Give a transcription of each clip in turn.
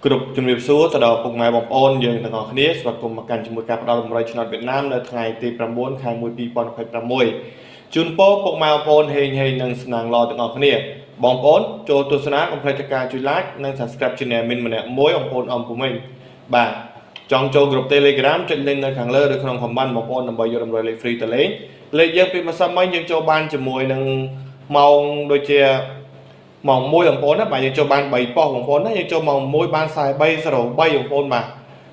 Group ជំរាបសួរទៅដល់ពុកម៉ែបងប្អូនយើងទាំងអស់គ្នាស្វាគមន៍មកកាន់ជាមួយការផ្ដល់តម្រុយឆ្នោតវៀតណាមនៅថ្ងៃទី9 ខែ 1 2026ជូនពរពុកម៉ែបងប្អូនហេងនិងស្នាងល្អទាំងអស់គ្នាបងប្អូនចូលទស្សនាកុំភ្លេចការជួយ like និង subscribe channel មីនម្នាក់មួយបងប្អូនអមពុំមិញបាទចង់ចូល group Telegram ចុច link នៅខាងលើឬក្នុង comment បងប្អូនដើម្បីយកតម្រុយលេខ free ទៅលេងលេខយើងពីម្សិលមិញយើងចូលបានជាមួយនឹងម៉ោងដូចជាម៉ោង1បងប្អូនណាបាទយើងចូលបាន3ប៉ុស្តិ៍បងប្អូនណាយើងចូលម៉ោង1បាន43.03បងប្អូនបាទ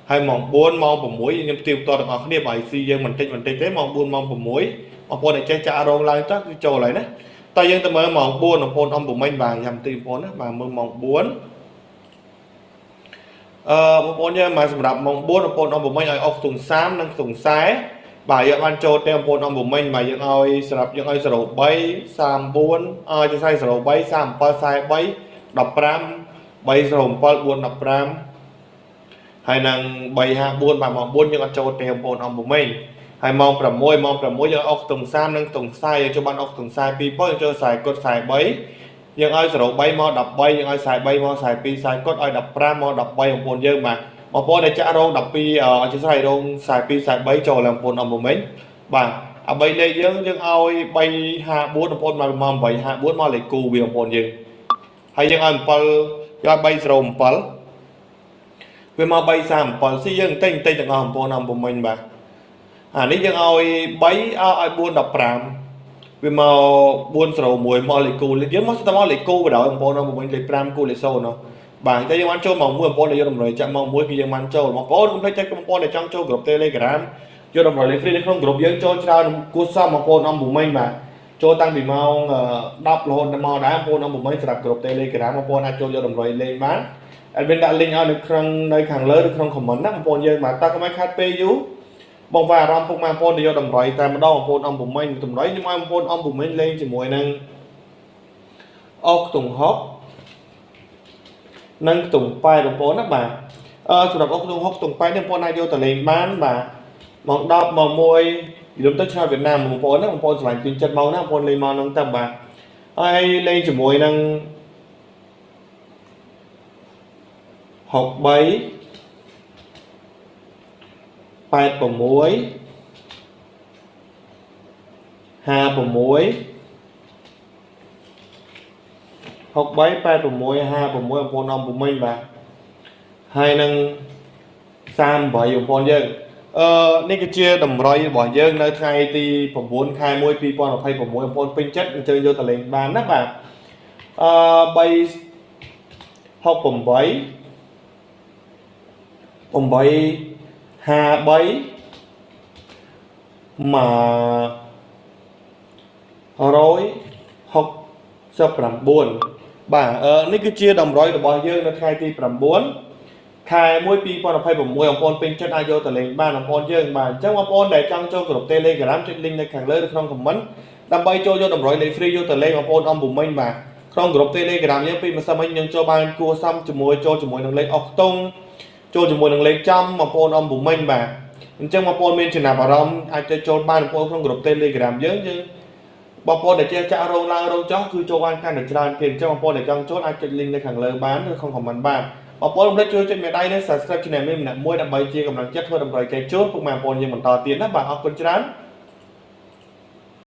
ហើយម៉ោង4ម៉ោង6ខ្ញុំផ្ទៀងផ្ទាត់ទាំងអស់គ្នាបាទ IC យើងបន្តិចទេម៉ោង4ម៉ោង6បងប្អូនដែលចេះចាក់រោងឡើងទៅគឺចូលហើយណាតែយើងទៅមើលម៉ោង4បងប្អូនអំពុំមិញបាទយ៉ាំទីបងប្អូនណាបាទមើលម៉ោង4បងប្អូនយើងមកសម្រាប់ម៉ោង4បងប្អូនអំពុំមិញឲ្យអុកខ្ទង់30និងខ្ទង់40បាទយើងបានចូលទេបងប្អូនអំពុំមិញបាទយើងឲ្យសម្រាប់យើងឲ្យ03 34ឲ្យចង្សៃ03 37 43 15 307 415ហើយនឹង354បាទម៉ោង4យើងអត់ចូលទេបងប្អូនអំពុំមិញហើយម៉ោង6យើងអុកខ្ទង់30និងខ្ទង់40យើងចូលបានអុកខ្ទង់40 2ប៉ុស្តិ៍យើងចូលខ្សែគុត43យើងឲ្យ03មក13យើងឲ្យ43មក42ខ្សែគុតឲ្យ15មក13បងប្អូនយើងបាទបងប្អូនដែលចាក់រោង12អញ្ចឹងស្អីរោង42 43ចូលឡើងបងប្អូនអំពុំមិញបាទអា3លេខយើងឲ្យ354បងប្អូនមកម៉ោង854មកលេខគូវាបងប្អូនយើងហើយយើងឲ្យ7យក307វាមក337ស៊ីយើងតិចទាំងអស់បងប្អូនអំពុំមិញបាទអានេះយើងឲ្យ3ឲ្យ415វាមក401មកលេខគូយើងមកស្ទើរមកលេខគូបណ្ដោយបងប្អូនអំពុំមិញលេខ5គូលេខ0នោះបាទតែយើងបានចូលម៉ោង1បងប្អូនដែលយកតម្រុយចាក់ម៉ោង1គឺយើងបានចូលបងប្អូនកុំភ្លេចចុចបងប្អូនដែលចង់ចូល group Telegram យកតម្រុយលេខ free នៅក្នុង group យើងចូលច្រើនគួរសមបងប្អូនអំពុំមិញបាទចូលតាំងពីម៉ោង10រហូតដល់មកដែរបងប្អូនអំពុំមិញសម្រាប់ group Telegram បងប្អូនអាចចូលយកតម្រុយលេងបាន admin ដាក់ link ឲ្យនៅខាងលើឬក្នុង comment ណាបងប្អូនយើងបាទតើកុំឲ្យខាត់ពេលយូរបងប្អូនអារម្មណ៍ពុកម៉ែបងប្អូនទៅយកតម្រុយតែម្ដងបងប្អូនអំពុំមិញតម្រុយខ្ញុំឲ្យបងប្អូនអំពុំមិញលេងជាមួយនឹងអុកខ្ទង់60និងខ្ទង់8បងប្អូនណាបាទសម្រាប់អុកខ្ទង់60ខ្ទង់8នេះបងប្អូនអាចយកទៅលេងបានបាទម៉ោង10ម៉ោង1និយាយទៅឆ្នោតវៀតណាមបងប្អូនណាបងប្អូនស្រឡាញ់ពេញចិត្តម៉ោងណាបងប្អូនលេងម៉ោងហ្នឹងទៅបាទហើយលេងជាមួយនឹង63 86 56 63 86 56បងប្អូនអំពុំមិញបាទហើយនឹង38បងប្អូនយើងនេះគឺជាតម្រុយរបស់យើងនៅថ្ងៃទី9 ខែ 1 2026បងប្អូនពេញចិត្តអញ្ជើញយកទៅលេងបានណាបាទ368 853 169បាទនេះគឺជាតម្រុយរបស់យើងនៅថ្ងៃទី9 ខែ 1 2026បងប្អូនពេញចិត្តអាចយកទៅលេងបានបងប្អូនយើងបាទអញ្ចឹងបងប្អូនដែលចង់ចូល group Telegram ចុច link នៅខាងលើឬក្នុង comment ដើម្បីចូលយកតម្រុយលេខ free យកទៅលេងបងប្អូនអំពុំមិញបាទក្នុង group Telegram យើងពីម្សិលមិញយើងចូលបានគួរសមជាមួយចូលជាមួយនឹងលេខអុកខ្ទង់ចូលជាមួយនឹងលេខចំបងប្អូនអំពុំមិញបាទអញ្ចឹងបងប្អូនមានចំណាប់អារម្មណ៍អាចទៅចូលបានបងប្អូនក្នុង group Telegram យើងបងប្អូនដែលចេះចាក់រោងឡើងរោងចោះគឺចូលបានកាន់តែច្រើនទៀតអញ្ចឹងបងប្អូនដែលចង់ចូលអាចចុច link នៅខាងលើបានឬក្នុង comment បានបងប្អូនកុំភ្លេចជួយចុចមេដៃនិង subscribe channel នេះម្នាក់មួយដើម្បីជាកម្លាំងចិត្តធ្វើតម្រុយចែកជូនពុកម៉ែបងប្អូនយើងបន្តទៀតណាបាទអរគុណច្រើន